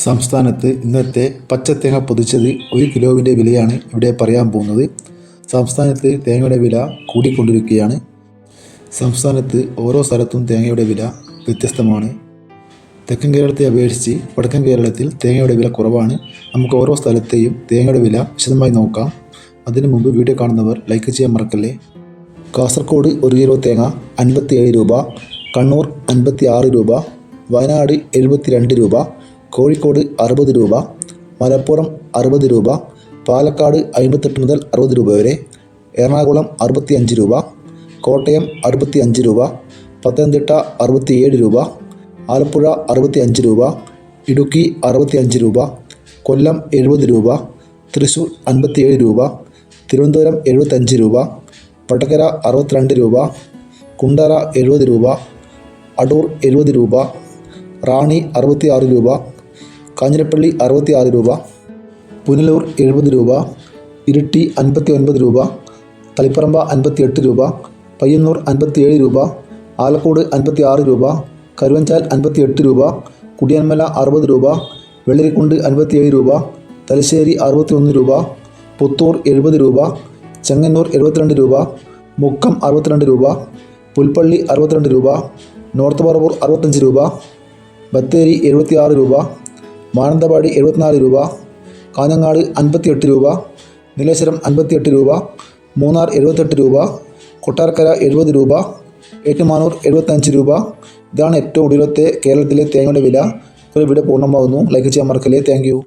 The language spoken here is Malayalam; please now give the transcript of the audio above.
സംസ്ഥാനത്ത് ഇന്നത്തെ പച്ചത്തേങ്ങ പൊതിച്ചത് 1 കിലോവിൻ്റെ വിലയാണ് ഇവിടെ പറയാൻ പോകുന്നത്. സംസ്ഥാനത്ത് തേങ്ങയുടെ വില കൂടിക്കൊണ്ടിരിക്കുകയാണ്. സംസ്ഥാനത്ത് ഓരോ സ്ഥലത്തും തേങ്ങയുടെ വില വ്യത്യസ്തമാണ്. തെക്കൻ കേരളത്തെ അപേക്ഷിച്ച് വടക്കൻ കേരളത്തിൽ തേങ്ങയുടെ വില കുറവാണ്. നമുക്ക് ഓരോ സ്ഥലത്തെയും തേങ്ങയുടെ വില വിശദമായി നോക്കാം. അതിനു മുമ്പ് വീഡിയോ കാണുന്നവർ ലൈക്ക് ചെയ്യാൻ മറക്കല്ലേ. കാസർഗോഡ് 1 കിലോ തേങ്ങ 57 രൂപ, കണ്ണൂർ 56 രൂപ, വയനാട് 72 രൂപ, കോഴിക്കോട് 60 രൂപ, മലപ്പുറം 60 രൂപ, പാലക്കാട് 58 മുതൽ 60 രൂപ വരെ, എറണാകുളം 65 രൂപ, കോട്ടയം 65 രൂപ, പത്തനംതിട്ട 67 രൂപ, ആലപ്പുഴ 65 രൂപ, ഇടുക്കി 65 രൂപ, കൊല്ലം 70 രൂപ, തൃശ്ശൂർ 57 രൂപ, തിരുവനന്തപുരം 75 രൂപ, വടകര 62 രൂപ, കുണ്ടറ 70 രൂപ, അടൂർ 70 രൂപ, റാണി 66 രൂപ, കാഞ്ഞിരപ്പള്ളി 66 രൂപ, പുനലൂർ 70 രൂപ, ഇരിട്ടി 59 രൂപ, തളിപ്പറമ്പ 58 രൂപ, പയ്യന്നൂർ 57 രൂപ, ആലക്കോട് 56 രൂപ, കരുവഞ്ചാൽ 58 രൂപ, കുടിയാൻമല 60 രൂപ, വെള്ളരിക്കുണ്ട് 57 രൂപ, തലശ്ശേരി 61 രൂപ, പുത്തൂർ 70 രൂപ, ചെങ്ങന്നൂർ 72 രൂപ, മുക്കം 62 രൂപ, പുൽപ്പള്ളി 62 രൂപ, നോർത്ത് പറവൂർ 65 രൂപ, ബത്തേരി 76 രൂപ, മാനന്തവാടി 74 രൂപ, കാഞ്ഞങ്ങാട് 58 രൂപ, നീലേശ്വരം 58 രൂപ, മൂന്നാർ 78 രൂപ, കൊട്ടാരക്കര 70 രൂപ, ഏറ്റുമാനൂർ 75 രൂപ. ഇതാണ് ഏറ്റവും ഒടുവിലത്തെ കേരളത്തിലെ തേങ്ങയുടെ വില. ഒരു വീഡിയോ പൂർണ്ണമാകുന്നു. ലൈക്ക് ചെയ്യാൻ മറക്കല്ലേ. Thank you.